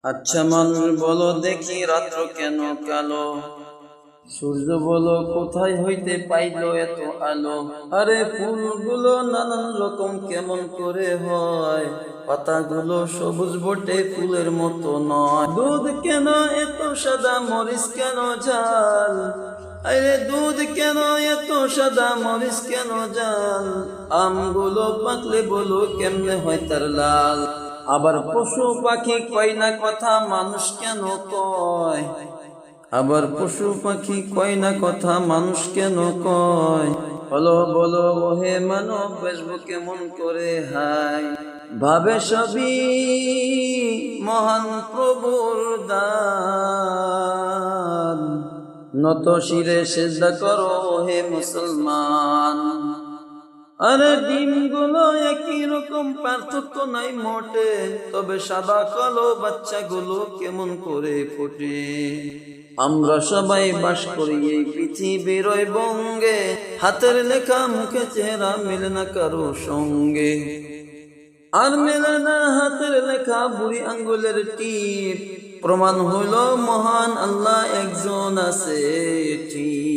আচ্ছা মানুষ বলো দেখি রাত্র কেন কালো, সূর্য বলো কোথায় হইতে পাইলো এত আলো। আরে ফুলগুলো নানান রকম কেমন করে হয়, পাতাগুলো সবুজ বটে ফুলের মতো নয়। দুধ কেন এত সাদা, মরিচ কেন ঝাল, আরে দুধ কেন এত সাদা, মরিচ কেন ঝাল। আমগুলো পাকলে বলো কেমনে হয় তার লাল। আবার পশু পাখি কয় না কথা, মানুষ কেন কয়। আবার পশু পাখি কয় না কথা, মানুষ কেন কয়। বলো বলো ওহে মানব বেসবো কেমন করে হাই। ভাবে সবই মহান প্রভুর দান, নত শিরে সেজদা করো হে মুসলমান। আরে ডিমগুলো একই রকম, পার্থক্য নাই মোটে, তবে সাদা কালো বাচ্চাগুলো কেমন করে ফোটে। আমরা সবাই বাস করি এই পৃথিবীর ওই বঙ্গে, হাতের লেখা মুখে চেহারা মেলে না কারো সঙ্গে। আর মেলে না হাতের লেখা বুড়ি আঙ্গুলের টিপ, প্রমাণ হইল মহান আল্লাহ একজন আছে ঠিক।